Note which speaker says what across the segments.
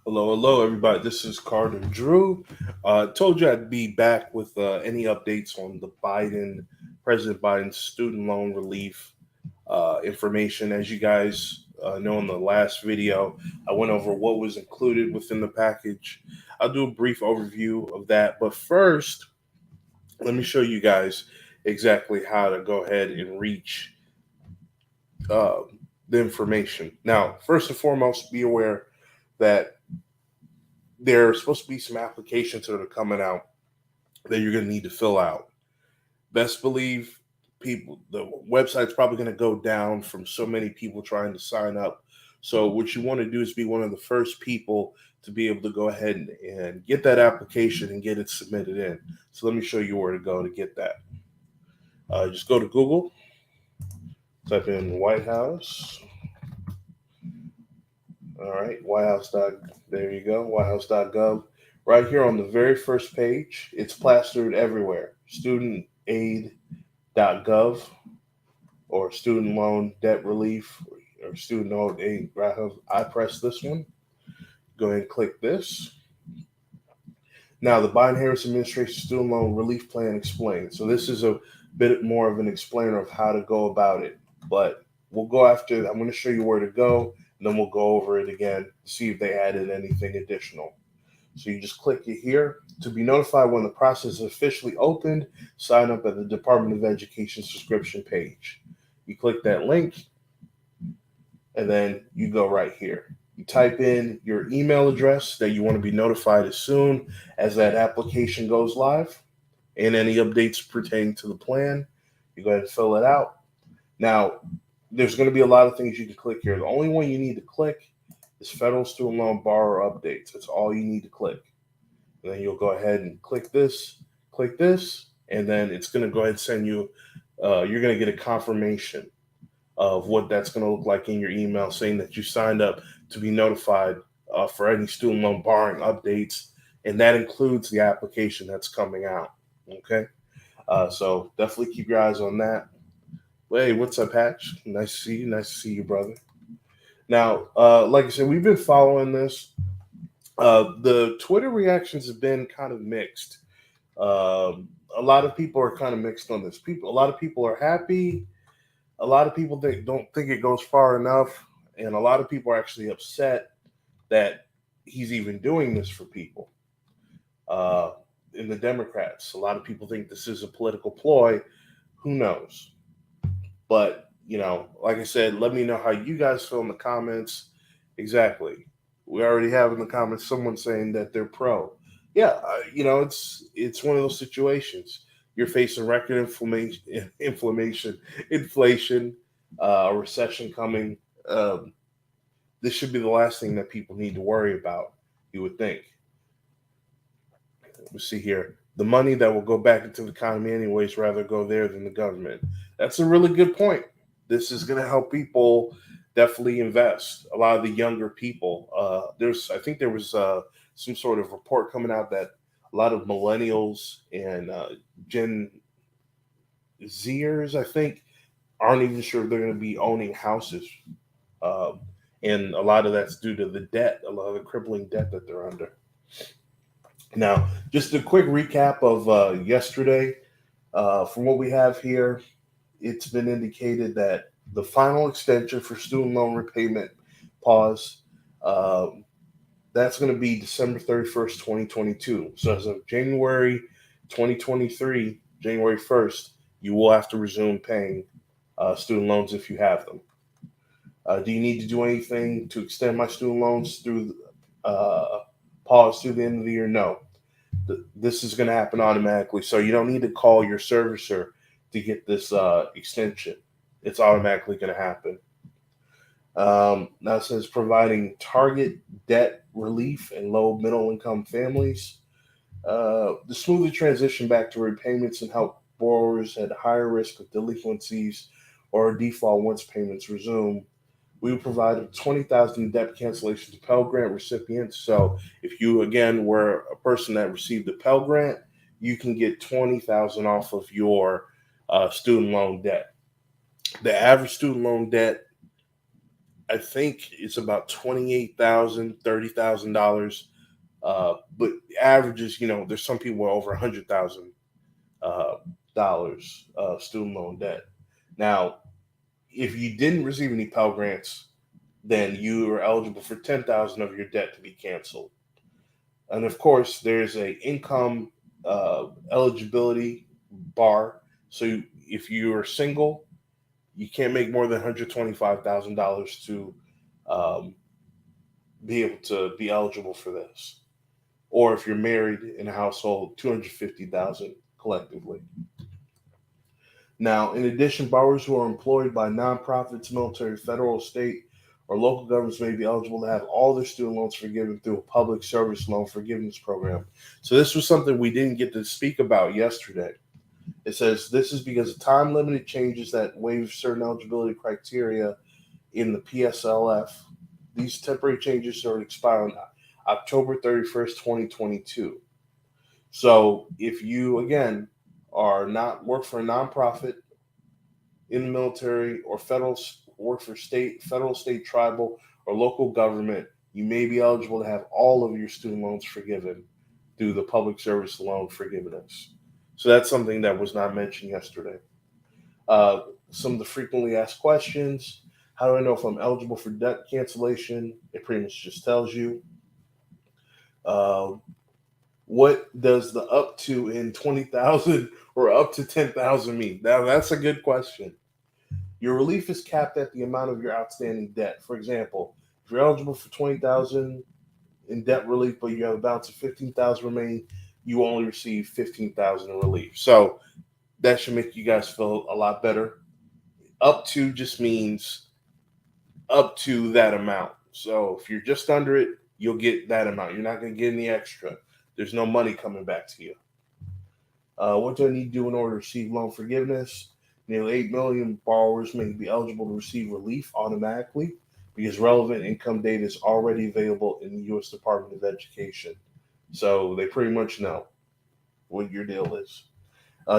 Speaker 1: Hello, hello, everybody. This is Carter Drew. Told you I'd be back with any updates on the President Biden's student loan relief information. As you guys know, in the last video, I went over what was included within the package. I'll do a brief overview of that. But first, let me show you guys exactly how to go ahead and reach uh, the information. Now, first and foremost, be aware that there's supposed to be some applications that are coming out that you're going to need to fill out. Best believe the website's probably going to go down from so many people trying to sign up. So what you want to do is be one of the first people to be able to go ahead and get that application and get it submitted in. So let me show you where to go to get that. Just go to Google, type in White House. All right, White House. There you go, whitehouse.gov. Right here on the very first page, it's plastered everywhere. Studentaid.gov or student loan debt relief or student loan aid. I press this one. Go ahead and click this. Now, the Biden-Harris administration student loan relief plan explained. So this is a bit more of an explainer of how to go about it. But we'll go after. I'm going to show you where to go, and then we'll go over it again, see if they added anything additional. So you just click it here. To be notified when the process is officially opened, sign up at the Department of Education subscription page. You click that link, and then you go right here. You type in your email address that you want to be notified as soon as that application goes live and any updates pertaining to the plan. You go ahead and fill it out. Now, there's going to be a lot of things you can click here. The only one you need to click is Federal Student Loan Borrower Updates. That's all you need to click. And then you'll go ahead and click this, and then it's going to go ahead and send you, you're going to get a confirmation of what that's going to look like in your email saying that you signed up to be notified for any student loan borrowing updates. And that includes the application that's coming out. Okay. So definitely keep your eyes on that. Hey, what's up, Hatch? Nice to see you. Nice to see you, brother. Now, like I said, we've been following this. The Twitter reactions have been kind of mixed. A lot of people are kind of mixed on this. A lot of people are happy. A lot of people don't think it goes far enough, and a lot of people are actually upset that he's even doing this for people. Uh, in the Democrats, a lot of people think this is a political ploy. Who knows? But like I said, let me know how you guys feel in the comments. Exactly. We already have in the comments someone saying that they're pro. Yeah, it's one of those situations. You're facing record inflation, a recession coming. Um, this should be the last thing that people need to worry about. You would think. Let's see here. The money that will go back into the economy anyways rather go there than the government. That's a really good point. This is going to help people definitely invest. A lot of the younger people. I think there was some sort of report coming out that a lot of millennials and Gen Zers, I think, aren't even sure they're going to be owning houses. Um, and a lot of that's due to the debt, a lot of the crippling debt that they're under. Now, just a quick recap of yesterday. From what we have here, it's been indicated that the final extension for student loan repayment pause, um, that's going to be December 31st, 2022. So as of January 2023, January 1st, you will have to resume paying student loans if you have them. Do you need to do anything to extend my student loans through pause through the end of the year? No. This is going to happen automatically. So you don't need to call your servicer to get this extension. It's automatically going to happen. Now it says providing target debt relief and low middle income families. The smoother transition back to repayments and help borrowers at higher risk of delinquencies or default once payments resume. We will provide 20,000 debt cancellation to Pell Grant recipients. So if you again were a person that received the Pell Grant, you can get 20,000 off of your student loan debt. The average student loan debt I think it's about $28,000, $30,000. But averages, there's some people with over $100,000 student loan debt. Now, if you didn't receive any Pell Grants, then you are eligible for 10,000 of your debt to be canceled. And of course, there's a income eligibility bar. So if you are single, you can't make more than $125,000 to um, be able to be eligible for this. Or if you're married in a household, 250,000 collectively. Now, in addition, borrowers who are employed by nonprofits, military, federal, state, or local governments may be eligible to have all their student loans forgiven through a public service loan forgiveness program. So this was something we didn't get to speak about yesterday. It says this is because of time-limited changes that waive certain eligibility criteria in the PSLF. These temporary changes are expire on October 31st, 2022. So if you, again, are not work for a nonprofit in the military or federal, work for federal, state, tribal, or local government, you may be eligible to have all of your student loans forgiven through the public service loan forgiveness. So that's something that was not mentioned yesterday. Some of the frequently asked questions: how do I know if I'm eligible for debt cancellation? It pretty much just tells you. Uh, what does the up to in 20,000 or up to 10,000 mean? Now that's a good question. Your relief is capped at the amount of your outstanding debt. For example, if you're eligible for 20,000 in debt relief, but you have a balance of 15,000 remaining, you only receive 15,000 in relief. So that should make you guys feel a lot better. Up to just means up to that amount. So if you're just under it, you'll get that amount. You're not going to get any extra. There's no money coming back to you. What do I need to do in order to receive loan forgiveness? Nearly 8 million borrowers may be eligible to receive relief automatically because relevant income data is already available in the U.S. Department of Education. So they pretty much know what your deal is.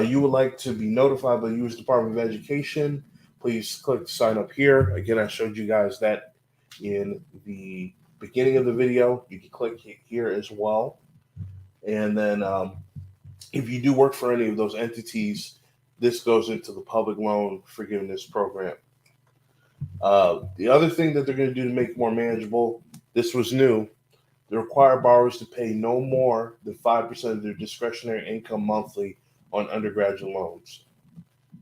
Speaker 1: You would like to be notified by the U.S. Department of Education, please click sign up here. Again, I showed you guys that in the beginning of the video. You can click here as well. And then if you do work for any of those entities, this goes into the public loan forgiveness program. The other thing that they're going to do to make it more manageable, this was new. They require borrowers to pay no more than 5% of their discretionary income monthly on undergraduate loans.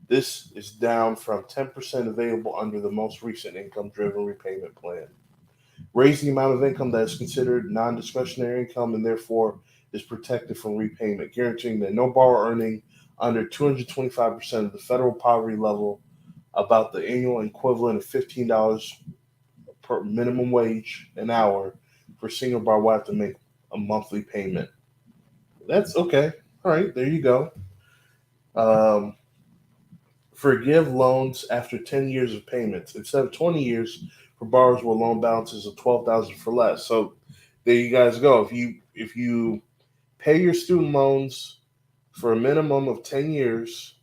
Speaker 1: This is down from 10% available under the most recent income-driven repayment plan. Raise the amount of income that is considered non-discretionary income and therefore is protected from repayment, guaranteeing that no borrower earning under 225% of the federal poverty level, about the annual equivalent of $15 per minimum wage an hour for single borrower, will have to make a monthly payment. That's okay. All right, there you go. Forgive loans after 10 years of payments instead of 20 years for borrowers with loan balances of $12,000 for less. So there you guys go. If you pay your student loans for a minimum of 10 years,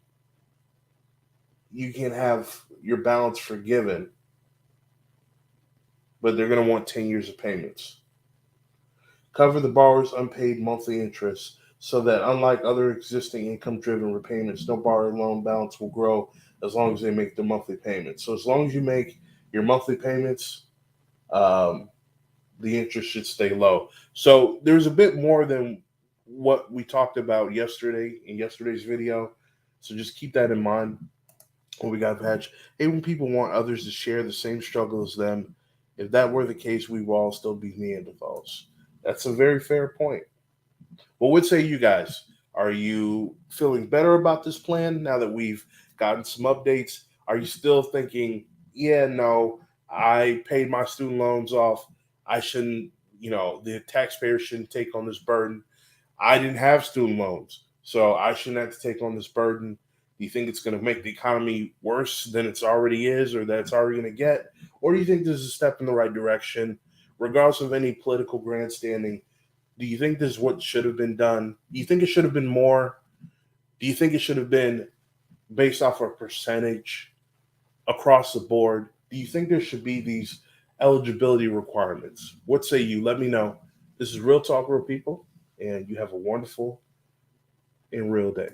Speaker 1: you can have your balance forgiven, but they're going to want 10 years of payments. Cover the borrower's unpaid monthly interest so that, unlike other existing income-driven repayments, no borrower loan balance will grow as long as they make their monthly payments. So as long as you make your monthly payments, the interest should stay low. So there's a bit more than what we talked about yesterday in yesterday's video. So just keep that in mind when we got patch. Hey, when people want others to share the same struggle as them, if that were the case, we will all still be Neanderthals. That's a very fair point. What would say you guys? Are you feeling better about this plan now that we've gotten some updates? Are you still thinking, yeah, no, I paid my student loans off. I shouldn't, the taxpayer shouldn't take on this burden. I didn't have student loans, so I shouldn't have to take on this burden. Do you think it's going to make the economy worse than it's already is or that it's already going to get? Or do you think this is a step in the right direction, regardless of any political grandstanding? Do you think this is what should have been done? Do you think it should have been more? Do you think it should have been based off a percentage across the board? Do you think there should be these eligibility requirements. What say you? Let me know. This is Real Talk, Real People, and you have a wonderful and real day.